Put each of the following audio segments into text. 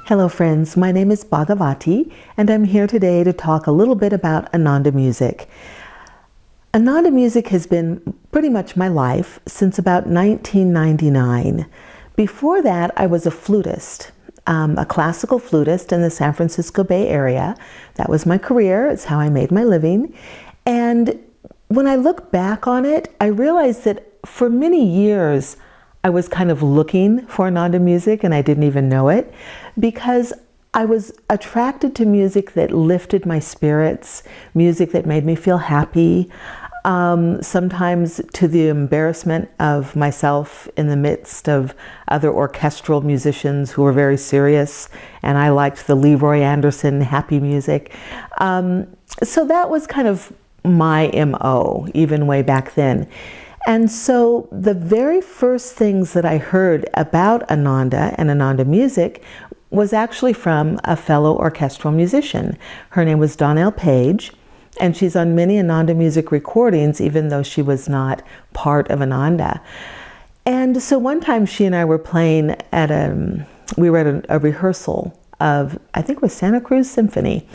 Hello friends, my name is Bhagavati and I'm here today to talk a little bit about Ananda music. Ananda music has been pretty much my life since about 1999. Before that, I was a flutist, a classical flutist in the San Francisco Bay Area. That was my career, it's how I made my living. And when I look back on it, I realized that for many years I was kind of looking for Ananda music and I didn't even know it, because I was attracted to music that lifted my spirits, music that made me feel happy, sometimes to the embarrassment of myself in the midst of other orchestral musicians who were very serious, and I liked the Leroy Anderson happy music. So that was kind of my MO, even way back then. And so the very first things that I heard about Ananda and Ananda music was actually from a fellow orchestral musician. Her name was Donnell Page, and she's on many Ananda music recordings, even though she was not part of Ananda. And so one time she and I were playing at we were at a rehearsal of, I think it was Santa Cruz Symphony,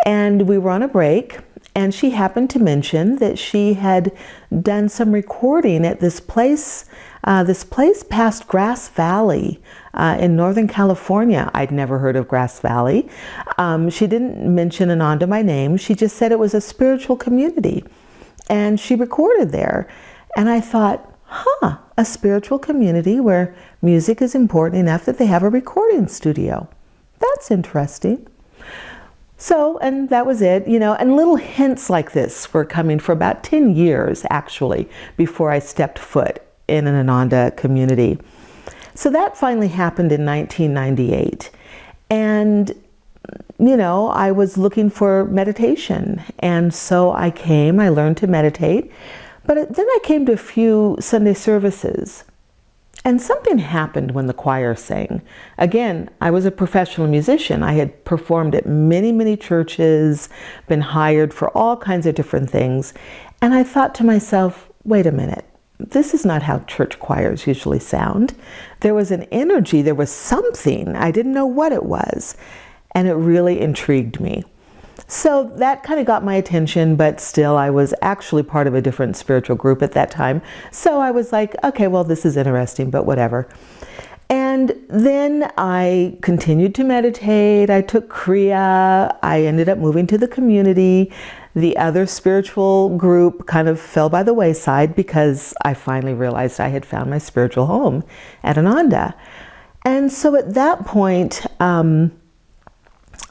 and we were on a break. And she happened to mention that she had done some recording at this place past Grass Valley in Northern California. I'd never heard of Grass Valley. She didn't mention Ananda by name. She just said it was a spiritual community. And she recorded there. And I thought, a spiritual community where music is important enough that they have a recording studio. That's interesting. So, and that was it, and little hints like this were coming for about 10 years, actually, before I stepped foot in an Ananda community. So that finally happened in 1998. And, I was looking for meditation. And so I learned to meditate. But then I came to a few Sunday services. And something happened when the choir sang. Again, I was a professional musician. I had performed at many, many churches, been hired for all kinds of different things. And I thought to myself, wait a minute, this is not how church choirs usually sound. There was an energy, there was something, I didn't know what it was. And it really intrigued me. So that kind of got my attention, but still I was actually part of a different spiritual group at that time. So I was like, okay, well, this is interesting, but whatever. And then I continued to meditate. I took Kriya. I ended up moving to the community. The other spiritual group kind of fell by the wayside because I finally realized I had found my spiritual home at Ananda. And so at that point,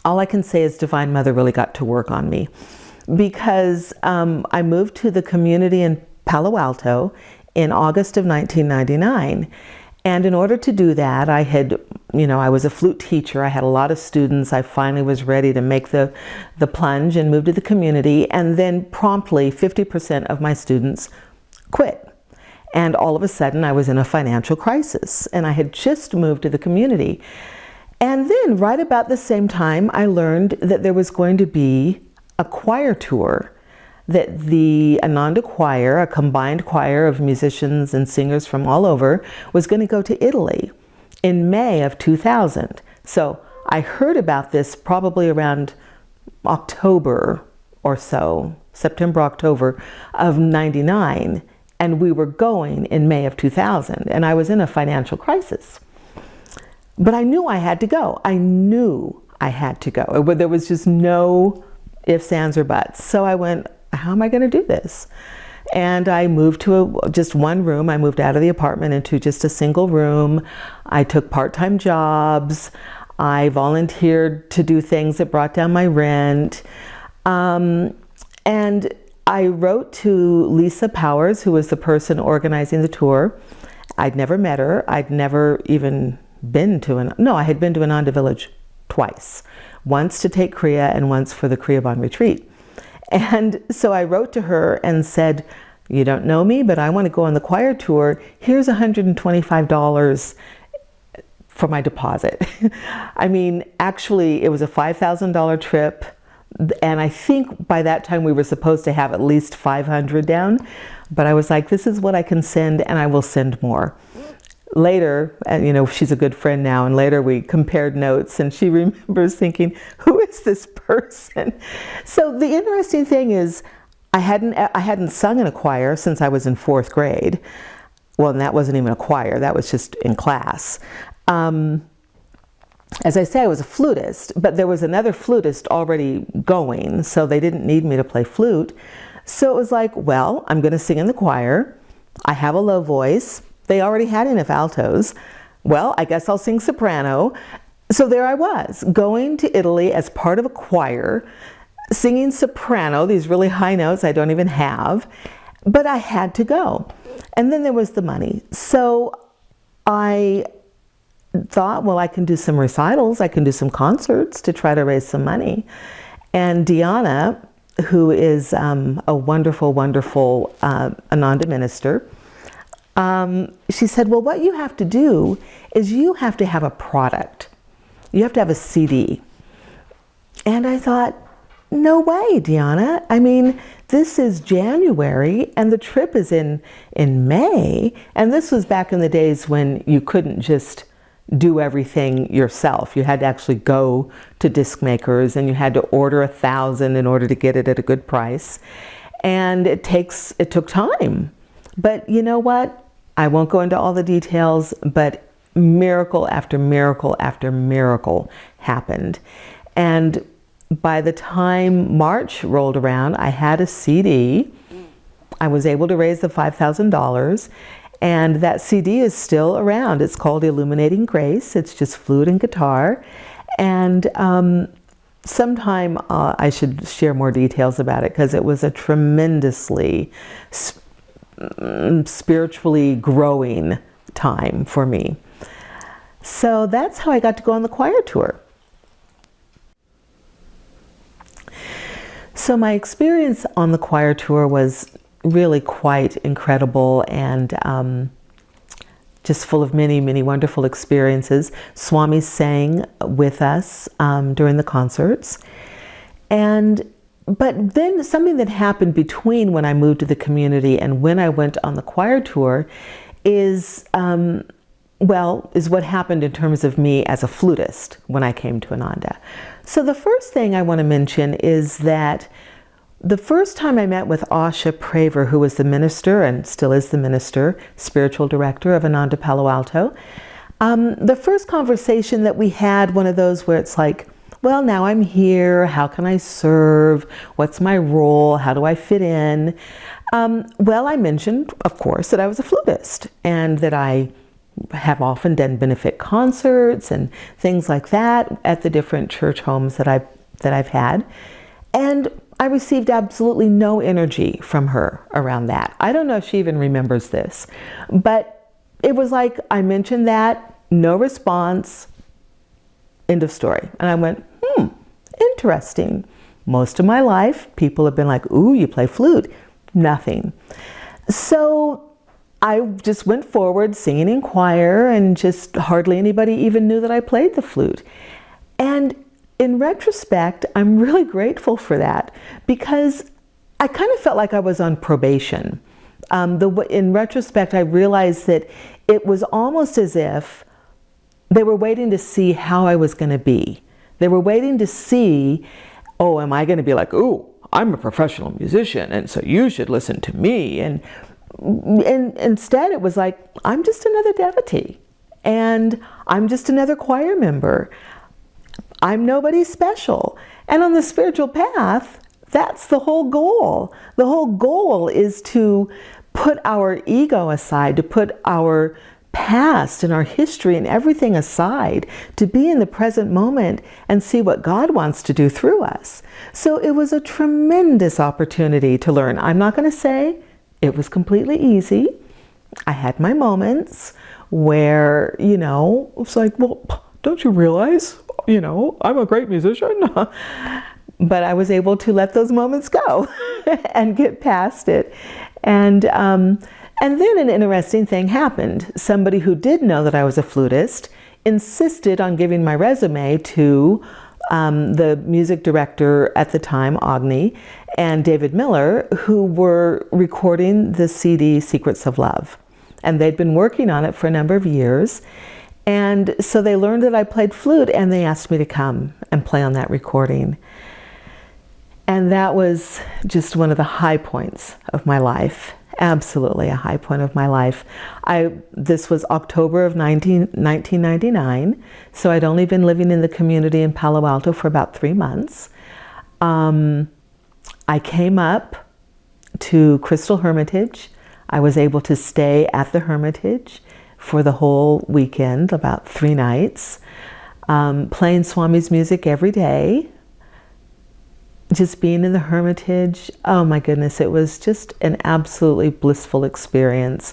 all I can say is Divine Mother really got to work on me, because I moved to the community in Palo in August of 1999. And in order to do that, I was a flute teacher. I had a lot of students. I finally was ready to make the plunge and move to the community. And then promptly 50% of my students quit. And all of a sudden I was in a financial crisis, and I had just moved to the community. And then right about the same time, I learned that there was going to be a choir tour, that the Ananda choir, a combined choir of musicians and singers from all over, was going to go to Italy in May of 2000. So I heard about this probably around October or so, September, October of 99. And we were going in May of 2000. And I was in a financial crisis. But I knew I had to go. I knew I had to go. There was just no ifs, ands, or buts. So I went, how am I going to do this? And I moved to just one room. I moved out of the apartment into just a single room. I took part-time jobs. I volunteered to do things that brought down my rent. And I wrote to Lisa Powers, who was the person organizing the tour. I'd never met her. I'd never even I had been to Ananda Village twice. Once to take Kriya and once for the Kriya retreat. And so I wrote to her and said, you don't know me, but I want to go on the choir tour. Here's $125 for my deposit. I mean, actually, it was a $5,000 trip. And I think by that time we were supposed to have at least 500 down. But I was like, this is what I can send, and I will send more. later, and she's a good friend now, and later we compared notes, and she remembers thinking, who is this person? So the interesting thing is, I hadn't sung in a choir since I was in 4th grade. Well, and that wasn't even a choir, that was just in class. As I say, I was a flutist, but there was another flutist already going, so they didn't need me to play flute. So it was like, well, I'm going to sing in the choir. I have a low voice. They already had enough altos. Well, I guess I'll sing soprano. So there I was, going to Italy as part of a choir, singing soprano, these really high notes I don't even have, but I had to go. And then there was the money. So I thought, well, I can do some recitals, I can do some concerts to try to raise some money. And Diana, who is a wonderful, wonderful Ananda minister, she said, well, what you have to do is you have to have a product. You have to have a CD. And I thought, no way, Diana. I mean, this is January and the trip is in May. And this was back in the days when you couldn't just do everything yourself. You had to actually go to disc makers, and you had to order 1,000 in order to get it at a good price. And it took time. But you know what? I won't go into all the details, but miracle after miracle after miracle happened. And by the time March rolled around, I had a CD. I was able to raise the $5,000. And that CD is still around. It's called Illuminating Grace. It's just flute and guitar. And sometime I should share more details about it, because it was a tremendously spiritually growing time for me. So that's how I got to go on the choir tour. So my experience on the choir tour was really quite incredible, and just full of many, many wonderful experiences. Swami sang with us during the concerts. But then something that happened between when I moved to the community and when I went on the choir tour is what happened in terms of me as a flutist when I came to Ananda. So the first thing I want to mention is that the first time I met with Asha Praver, who was the minister and still is the minister, spiritual director of Ananda Palo Alto, the first conversation that we had, one of those where it's like, well, now I'm here, how can I serve? What's my role? How do I fit in? Well, I mentioned, of course, that I was a flutist and that I have often done benefit concerts and things like that at the different church homes that I've had. And I received absolutely no energy from her around that. I don't know if she even remembers this, but it was like I mentioned that, no response, end of story. And I went, interesting. Most of my life, people have been like, ooh, you play flute. Nothing. So I just went forward singing in choir, and just hardly anybody even knew that I played the flute. And in retrospect, I'm really grateful for that, because I kind of felt like I was on probation. In retrospect, I realized that it was almost as if they were waiting to see how I was going to be. They were waiting to see, oh, am I going to be like, ooh, I'm a professional musician, and so you should listen to me. And instead, it was like, I'm just another devotee, and I'm just another choir member. I'm nobody special. And on the spiritual path, that's the whole goal. The whole goal is to put our ego aside, to put our past and our history and everything aside, to be in the present moment and see what God wants to do through us. So it was a tremendous opportunity to learn. I'm not going to say it was completely easy. I had my moments where, it's like, well, don't you realize, I'm a great musician? But I was able to let those moments go and get past it. And then an interesting thing happened. Somebody who did know that I was a flutist insisted on giving my resume to the music director at the time, Agni, and David Miller, who were recording the CD Secrets of Love. and they'd been working on it for a number of years. And so they learned that I played flute, and they asked me to come and play on that recording. And that was just one of the high points of my life. Absolutely a high point of my life. This was October of 1999, so I'd only been living in the community in Palo Alto for about 3 months. I came up to Crystal Hermitage. I was able to stay at the Hermitage for the whole weekend, about 3 nights, playing Swami's music every day. Just being in the Hermitage, oh my goodness, it was just an absolutely blissful experience.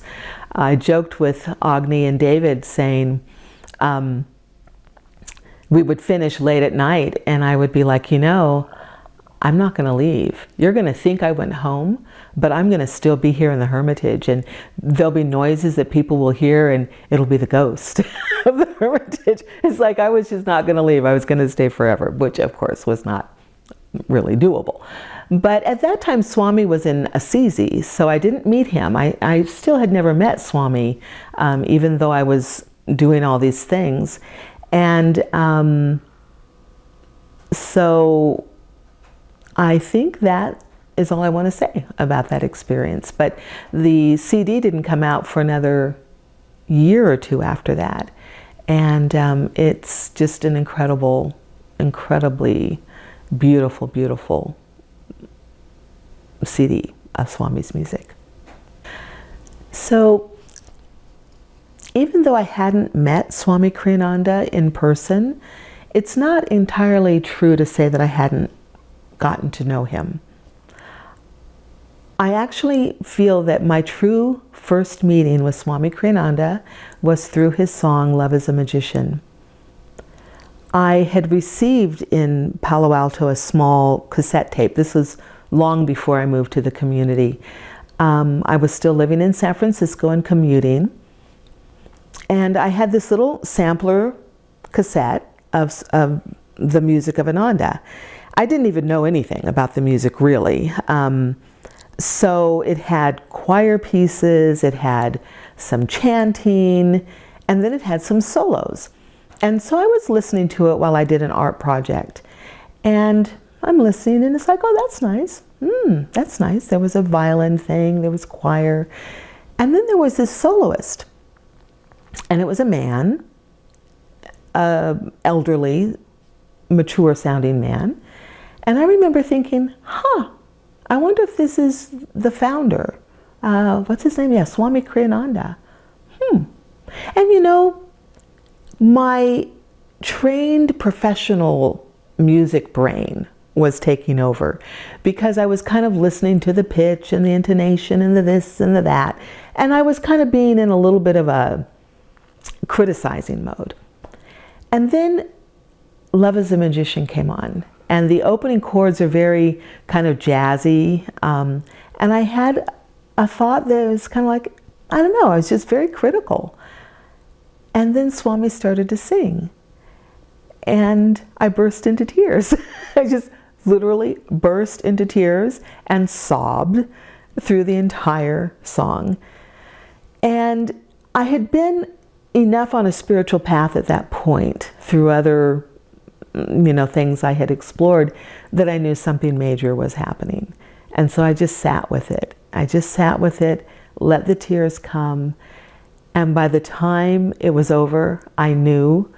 I joked with Agni and David saying, we would finish late at night and I would be like, I'm not going to leave. You're going to think I went home, but I'm going to still be here in the Hermitage, and there'll be noises that people will hear, and it'll be the ghost of the Hermitage. It's like I was just not going to leave. I was going to stay forever, which of course was not really doable. But at that time, Swami was in Assisi, so I didn't meet him. I still had never met Swami, even though I was doing all these things. And so I think that is all I want to say about that experience. But the CD didn't come out for another year or two after that. And it's just an incredibly beautiful, beautiful CD of Swami's music. So even though I hadn't met Swami Kriyananda in person, it's not entirely true to say that I hadn't gotten to know him. I actually feel that my true first meeting with Swami Kriyananda was through his song, Love is a Magician. I had received in Palo Alto a small cassette tape. This was long before I moved to the community. I was still living in San Francisco and commuting. And I had this little sampler cassette of the music of Ananda. I didn't even know anything about the music really. So it had choir pieces, it had some chanting, and then it had some solos. And so I was listening to it while I did an art project. And I'm listening and it's like, oh, that's nice. That's nice. There was a violin thing, there was choir. And then there was this soloist. And it was a man, elderly, mature sounding man. And I remember thinking, I wonder if this is the founder. What's his name? Yeah, Swami Kriyananda. And my trained professional music brain was taking over because I was kind of listening to the pitch and the intonation and the this and the that. And I was kind of being in a little bit of a criticizing mode. And then Love is a Magician came on. And the opening chords are very kind of jazzy. And I had a thought that was kind of like, I don't know, I was just very critical. And then Swami started to sing. And I burst into tears. I just literally burst into tears and sobbed through the entire song. And I had been enough on a spiritual path at that point through other things I had explored that I knew something major was happening. And so I just sat with it. Let the tears come. And by the time it was over, I knew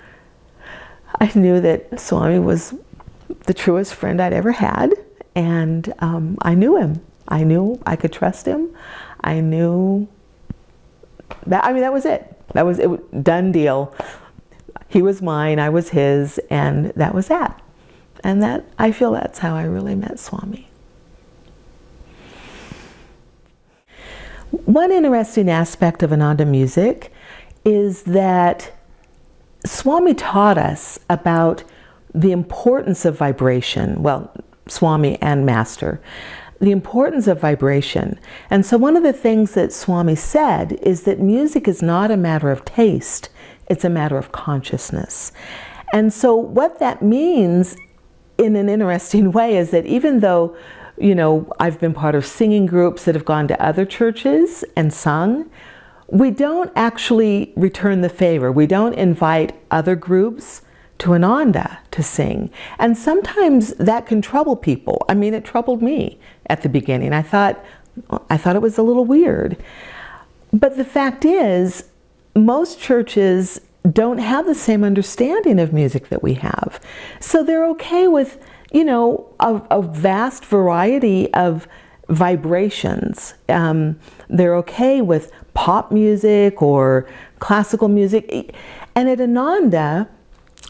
that Swami was the truest friend I'd ever had. And I knew him. I knew I could trust him. I knew that, that was it. That was it, done deal. He was mine, I was his, and that was that. And I feel that's how I really met Swami. One interesting aspect of Ananda music is that Swami taught us about the importance of vibration. Well, Swami and Master. The importance of vibration. And so one of the things that Swami said is that music is not a matter of taste, it's a matter of consciousness. And so what that means in an interesting way is that even though, I've been part of singing groups that have gone to other churches and sung, we don't actually return the favor. We don't invite other groups to Ananda to sing. And sometimes that can trouble people. I mean, it troubled me at the beginning. I thought it was a little weird. But the fact is, most churches don't have the same understanding of music that we have. So they're okay with, you know, a vast variety of vibrations. They're okay with pop music or classical music. And at Ananda,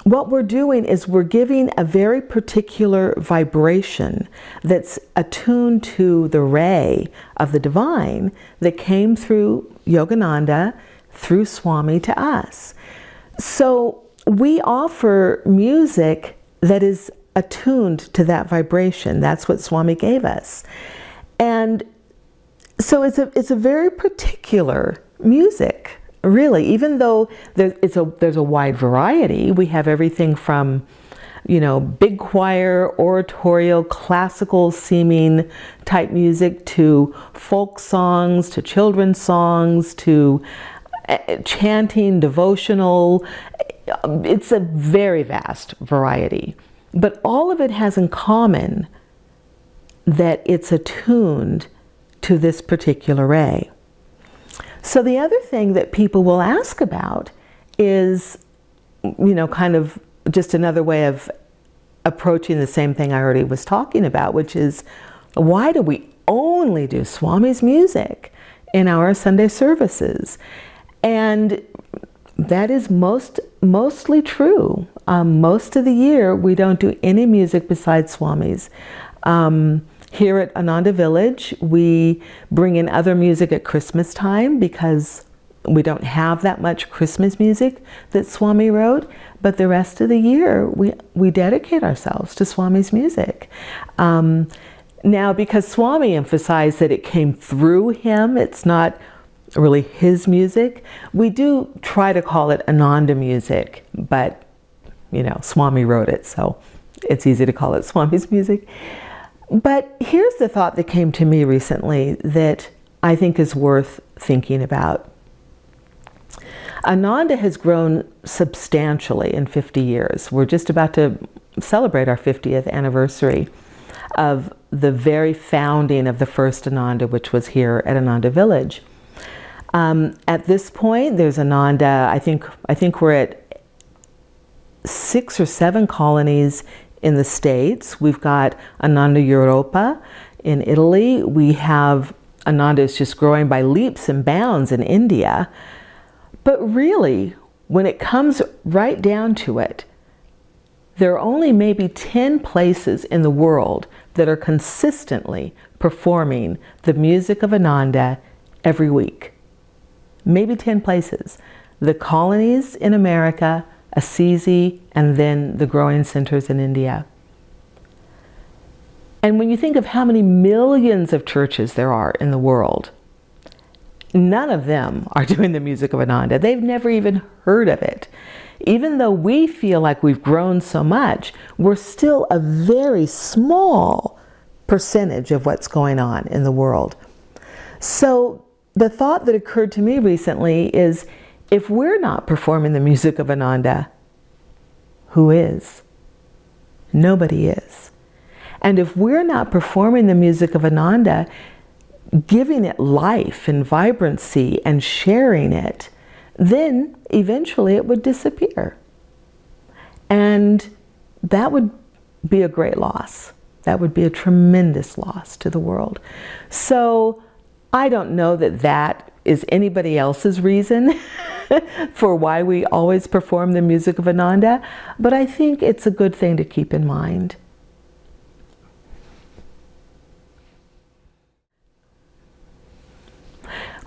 what we're doing is we're giving a very particular vibration that's attuned to the ray of the divine that came through Yogananda, through Swami to us. So we offer music that is attuned to that vibration. That's what Swami gave us. And so it's a very particular music, really, even though there's a wide variety. We have everything from, you know, big choir, oratorio, classical seeming type music, to folk songs, to children's songs, to chanting, devotional. It's a very vast variety. But all of it has in common that it's attuned to this particular ray. So the other thing that people will ask about is, you know, kind of just another way of approaching the same thing I already was talking about, which is, why do we only do Swami's music in our Sunday services? And that is mostly true. Most of the year, we don't do any music besides Swami's. Here at Ananda Village, we bring in other music at Christmas time because we don't have that much Christmas music that Swami wrote, but the rest of the year, we dedicate ourselves to Swami's music. Now, because Swami emphasized that it came through him, it's not really his music, we do try to call it Ananda music, but, you know, Swami wrote it, so it's easy to call it Swami's music. But here's the thought that came to me recently that I think is worth thinking about. Ananda has grown substantially in 50 years. We're just about to celebrate our 50th anniversary of the very founding of the first Ananda, which was here at Ananda Village. At this point, there's Ananda, I think we're at 6 or 7 colonies in the States. We've got Ananda Europa in Italy. We have Ananda is just growing by leaps and bounds in India. But really, when it comes right down to it, there are only maybe 10 places in the world that are consistently performing the music of Ananda every week. Maybe 10 places. The colonies in America, Assisi, and then the growing centers in India. And when you think of how many millions of churches there are in the world, none of them are doing the music of Ananda. They've never even heard of it. Even though we feel like we've grown so much, we're still a very small percentage of what's going on in the world. So the thought that occurred to me recently is, if we're not performing the music of Ananda, who is? Nobody is. And if we're not performing the music of Ananda, giving it life and vibrancy and sharing it, then eventually it would disappear. And that would be a great loss. That would be a tremendous loss to the world. So I don't know that that is anybody else's reason for why we always perform the music of Ananda, but I think it's a good thing to keep in mind.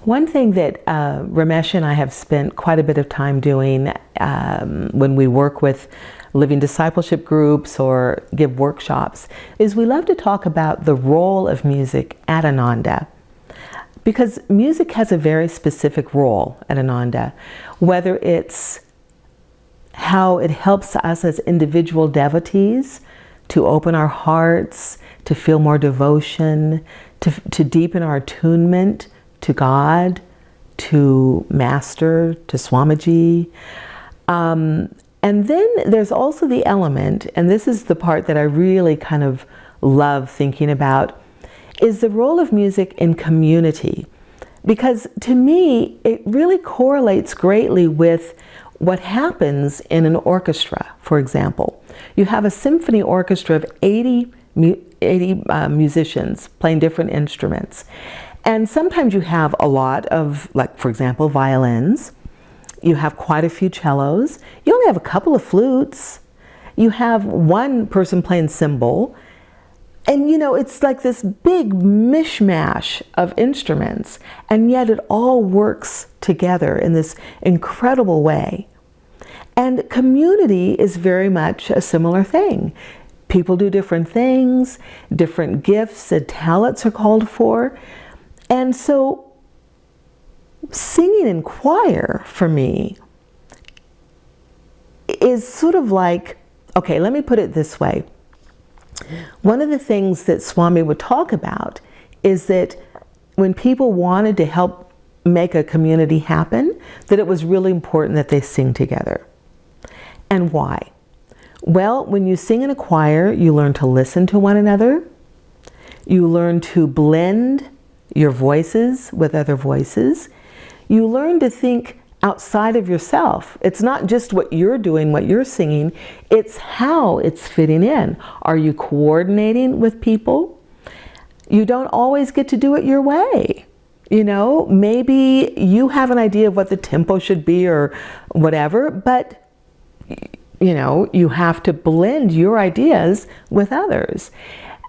One thing that Ramesha and I have spent quite a bit of time doing when we work with living discipleship groups or give workshops is we love to talk about the role of music at Ananda. Because music has a very specific role at Ananda, whether it's how it helps us as individual devotees to open our hearts, to feel more devotion, to deepen our attunement to God, to Master, to Swamiji. And then there's also the element, and this is the part that I really kind of love thinking about, is the role of music in community. Because to me, it really correlates greatly with what happens in an orchestra, for example. You have a symphony orchestra of 80 musicians playing different instruments. And sometimes you have a lot of, like, for example, violins. You have quite a few cellos. You only have a couple of flutes. You have one person playing cymbal. And you know, it's like this big mishmash of instruments, and yet it all works together in this incredible way. And community is very much a similar thing. People do different things, different gifts and talents are called for. And so singing in choir for me is sort of like, okay, let me put it this way. One of the things that Swami would talk about is that when people wanted to help make a community happen, that it was really important that they sing together. And why? Well, when you sing in a choir, you learn to listen to one another. You learn to blend your voices with other voices. You learn to think outside of yourself. It's not just what you're doing, what you're singing, it's how it's fitting in. Are you coordinating with people? You don't always get to do it your way. You know, maybe you have an idea of what the tempo should be or whatever, but you know, you have to blend your ideas with others.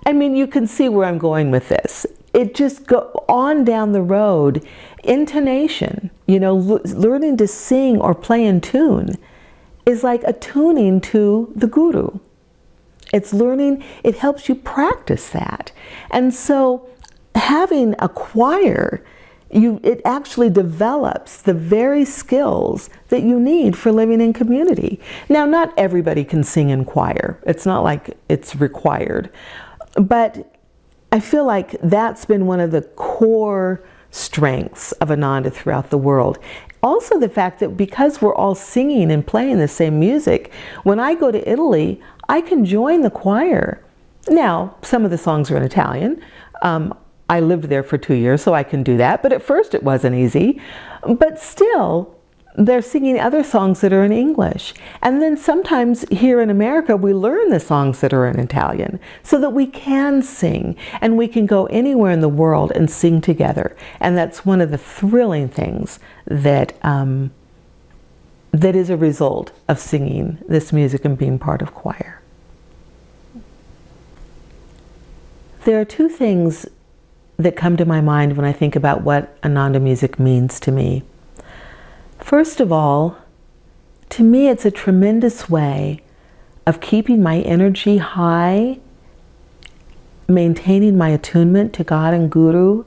I mean, you can see where I'm going with this. It just go on down the road. Intonation, you know, learning to sing or play in tune is like attuning to the guru. It's learning, it helps you practice that. And so having a choir, it actually develops the very skills that you need for living in community. Now, not everybody can sing in choir. It's not like it's required. But I feel like that's been one of the core strengths of Ananda throughout the world. Also the fact that because we're all singing and playing the same music, when I go to Italy, I can join the choir. Now, some of the songs are in Italian. I lived there for 2 years, so I can do that. But at first it wasn't easy. But still, they're singing other songs that are in English. And then sometimes here in America, we learn the songs that are in Italian so that we can sing and we can go anywhere in the world and sing together. And that's one of the thrilling things that, that is a result of singing this music and being part of choir. There are two things that come to my mind when I think about what Ananda music means to me. First of all, to me it's a tremendous way of keeping my energy high, maintaining my attunement to God and Guru,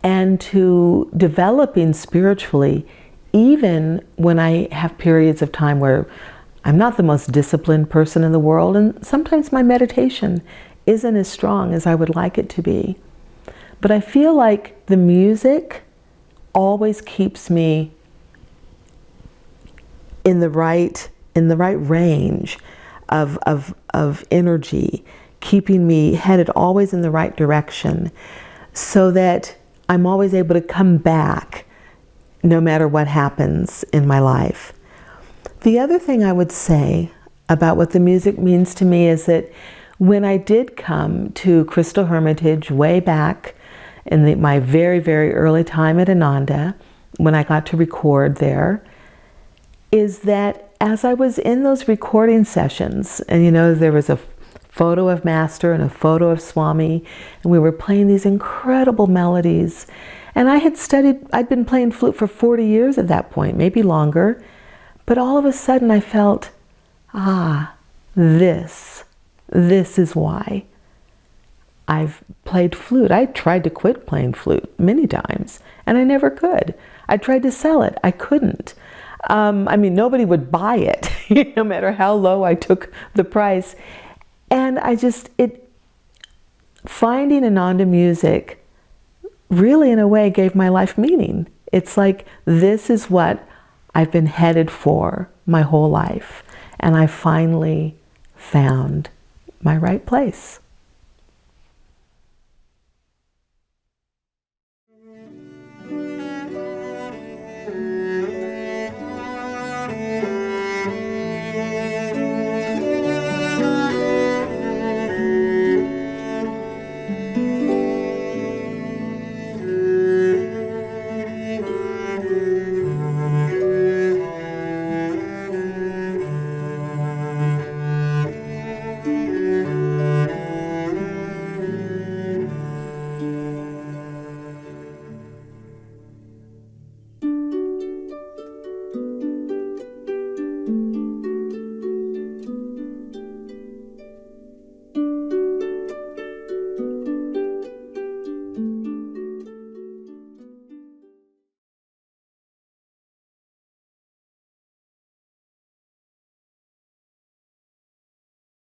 and to developing spiritually even when I have periods of time where I'm not the most disciplined person in the world, and sometimes my meditation isn't as strong as I would like it to be. But I feel like the music always keeps me in the right range of energy, keeping me headed always in the right direction, so that I'm always able to come back no matter what happens in my life. The other thing I would say about what the music means to me is that when I did come to Crystal Hermitage way back in my very, very early time at Ananda, when I got to record there, is that as I was in those recording sessions, and you know, there was a photo of Master and a photo of Swami, and we were playing these incredible melodies. And I'd been playing flute for 40 years at that point, maybe longer, but all of a sudden I felt, this is why I've played flute. I tried to quit playing flute many times, and I never could. I tried to sell it. I couldn't. I mean, nobody would buy it, no matter how low I took the price. And finding Ananda music really, in a way, gave my life meaning. It's like this is what I've been headed for my whole life, and I finally found my right place.